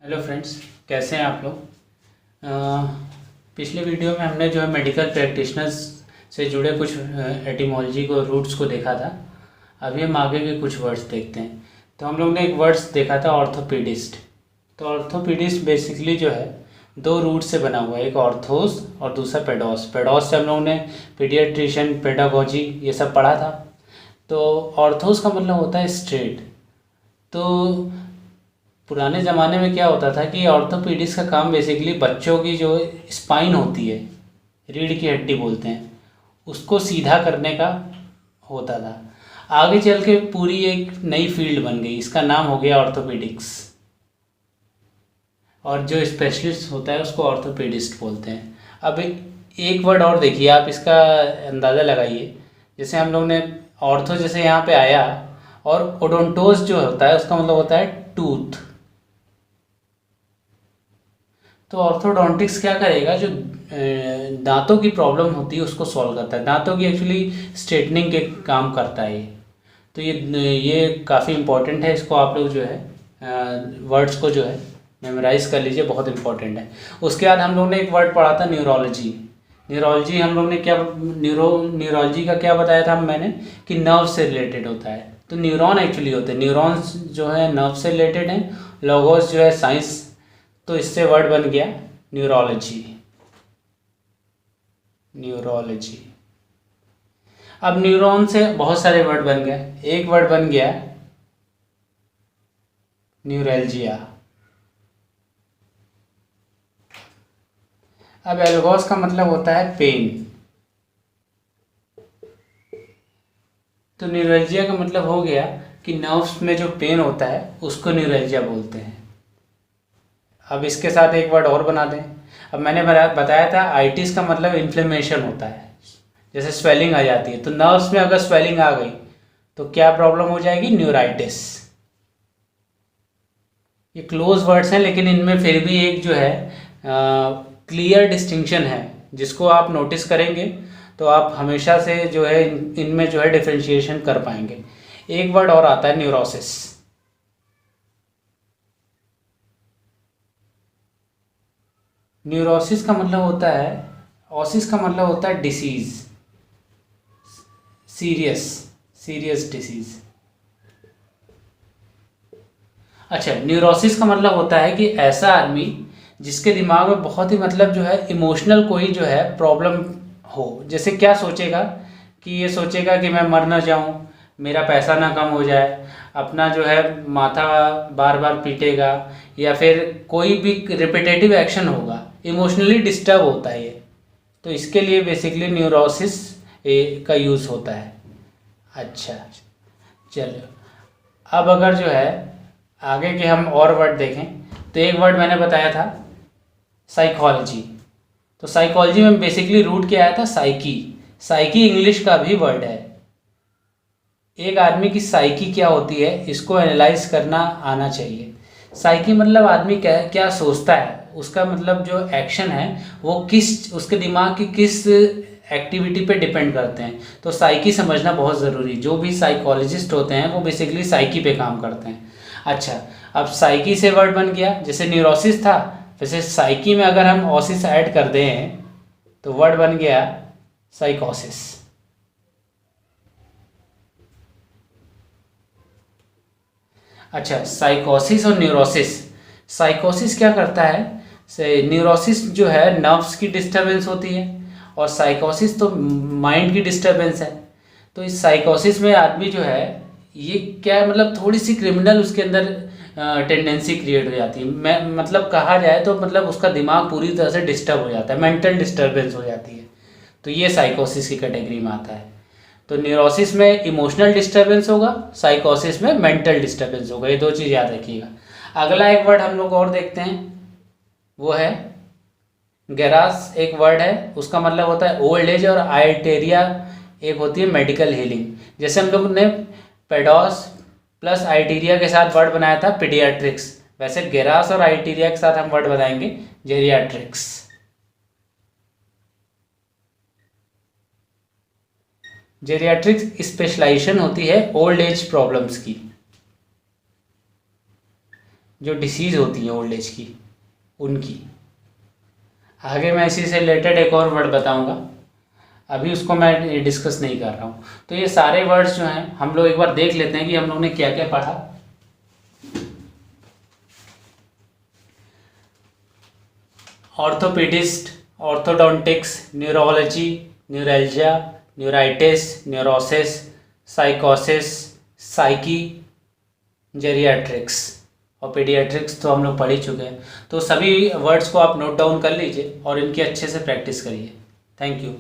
Hello friends, कैसे हैं आप लोग। पिछले वीडियो में हमने जो है मेडिकल प्रैक्टिशनर्स से जुड़े कुछ एटिमोलॉजी को रूट्स को देखा था। अभी हम आगे के कुछ वर्ड्स देखते हैं। तो हम लोग ने एक वर्ड्स देखा था ऑर्थोपीडिस्ट। तो ऑर्थोपीडिस्ट बेसिकली जो है दो रूट से बना हुआ है, एक ऑर्थोस और दूसरा पेडोस। पेडोस से हम लोगों ने पीडियाट्रिशियन, पेडागोजी ये सब पढ़ा था। तो ऑर्थोस का मतलब होता है स्ट्रेट। तो पुराने ज़माने में क्या होता था कि ऑर्थोपीडिक्स का काम बेसिकली बच्चों की जो स्पाइन होती है, रीढ़ की हड्डी बोलते हैं, उसको सीधा करने का होता था। आगे चल के पूरी एक नई फील्ड बन गई, इसका नाम हो गया ऑर्थोपीडिक्स। और जो स्पेशलिस्ट होता है उसको ऑर्थोपीडिस्ट बोलते हैं। अब एक वर्ड और देखिए, आप इसका अंदाज़ा लगाइए। जैसे हम लोग ने ऑर्थो जैसे यहाँ पे आया, और ओडोंटोस जो होता है उसका मतलब होता है टूथ। तो ऑर्थोडोंटिक्स क्या करेगा, जो दांतों की प्रॉब्लम होती है उसको सॉल्व करता है। दांतों की एक्चुअली स्ट्रेटनिंग के काम करता है ये। तो ये काफ़ी इम्पोर्टेंट है। इसको आप लोग जो है वर्ड्स को जो है मेमोराइज कर लीजिए, बहुत इंपॉर्टेंट है। उसके बाद हम लोग ने एक वर्ड पढ़ा था न्यूरोलॉजी। न्यूरोलॉजी हम लोग ने क्या न्यूरोलॉजी का क्या बताया था मैंने कि नर्व से रिलेटेड होता है। तो न्यूरॉन एक्चुअली होते हैं, न्यूरॉन्स जो है नर्व से रिलेटेड हैं। लोगोस जो है साइंस। तो इससे वर्ड बन गया न्यूरोलॉजी। न्यूरोलॉजी। अब न्यूरॉन से बहुत सारे वर्ड बन गए। एक वर्ड बन गया न्यूरैल्जिया। अब एल्गोस का मतलब होता है पेन। तो न्यूरैल्जिया का मतलब हो गया कि नर्व्स में जो पेन होता है उसको न्यूरैल्जिया बोलते हैं। अब इसके साथ एक वर्ड और बना दें। अब मैंने बताया था आइटिस का मतलब इन्फ्लेमेशन होता है, जैसे स्वेलिंग आ जाती है। तो नर्व्स में अगर स्वेलिंग आ गई तो क्या प्रॉब्लम हो जाएगी, न्यूराइटिस। ये क्लोज वर्ड्स हैं, लेकिन इनमें फिर भी एक जो है क्लियर डिस्टिंक्शन है, जिसको आप नोटिस करेंगे तो आप हमेशा से जो है इनमें जो है डिफ्रेंशिएशन कर पाएंगे। एक वर्ड और आता है न्यूरोसिस। न्यूरोसिस का मतलब होता है, ऑसिस का मतलब होता है डिसीज, सीरियस सीरियस डिसीज। अच्छा, न्यूरोसिस का मतलब होता है कि ऐसा आदमी जिसके दिमाग में बहुत ही मतलब जो है इमोशनल कोई जो है प्रॉब्लम हो। जैसे क्या सोचेगा कि ये सोचेगा कि मैं मर ना जाऊं, मेरा पैसा ना कम हो जाए, अपना जो है माथा बार बार पीटेगा, या फिर कोई भी रिपीटेटिव एक्शन होगा। इमोशनली डिस्टर्ब होता है ये। तो इसके लिए बेसिकली न्यूरोसिस का यूज़ होता है। अच्छा, चलो। अब अगर जो है आगे के हम और वर्ड देखें, तो एक वर्ड मैंने बताया था साइकोलॉजी। तो साइकोलॉजी में बेसिकली रूट क्या आया था, साइकी। साइकी इंग्लिश का भी वर्ड है। एक आदमी की साइकी क्या होती है इसको एनालाइज करना आना चाहिए। साइकी मतलब आदमी क्या क्या सोचता है, उसका मतलब जो एक्शन है वो किस उसके दिमाग की किस एक्टिविटी पे डिपेंड करते हैं। तो साइकी समझना बहुत ज़रूरी। जो भी साइकोलॉजिस्ट होते हैं वो बेसिकली साइकी पे काम करते हैं। अच्छा, अब साइकी से वर्ड बन गया, जैसे न्यूरोसिस था, वैसे साइकी में अगर हम ऑसिस ऐड कर दें तो वर्ड बन गया साइकोसिस। अच्छा, साइकोसिस और न्यूरोसिस। साइकोसिस क्या करता है, से न्यूरोसिस जो है नर्व्स की डिस्टरबेंस होती है, और साइकोसिस तो माइंड की डिस्टरबेंस है। तो इस साइकोसिस में आदमी जो है ये क्या है, मतलब थोड़ी सी क्रिमिनल उसके अंदर टेंडेंसी क्रिएट हो जाती है। मैं मतलब कहा जाए तो मतलब उसका दिमाग पूरी तरह से डिस्टर्ब हो जाता है, मेंटल डिस्टर्बेंस हो जाती है। तो ये साइकोसिस की कैटेगरी में आता है। तो न्यूरोसिस में इमोशनल डिस्टर्बेंस होगा, साइकोसिस में मेंटल डिस्टर्बेंस होगा। ये दो चीज़ याद रखिएगा। अगला एक वर्ड हम लोग और देखते हैं, वो है गेरास। एक वर्ड है, उसका मतलब होता है ओल्ड एज, और आइटेरिया एक होती है मेडिकल हीलिंग। जैसे हम लोग ने पेडोस प्लस आइटीरिया के साथ वर्ड बनाया था पीडियाट्रिक्स, वैसे गेरास और आइटीरिया के साथ हम वर्ड बनाएंगे जेरियाट्रिक्स। जेरियाट्रिक्स स्पेशलाइजेशन होती है ओल्ड एज प्रॉब्लम्स की। जो डिसीज़ होती हैं ओल्ड एज की, उनकी। आगे मैं इसी से रिलेटेड एक और वर्ड बताऊंगा, अभी उसको मैं डिस्कस नहीं कर रहा हूँ। तो ये सारे वर्ड्स जो हैं हम लोग एक बार देख लेते हैं कि हम लोग ने क्या क्या पढ़ा। Orthopaedist, orthodontics, neurology, neuralgia, neuritis, neurosis, साइकोसिस, साइकी, जेरियाट्रिक्स और पीडियाट्रिक्स तो हम लोग पढ़ ही चुके हैं। तो सभी वर्ड्स को आप नोट डाउन कर लीजिए और इनकी अच्छे से प्रैक्टिस करिए। Thank you.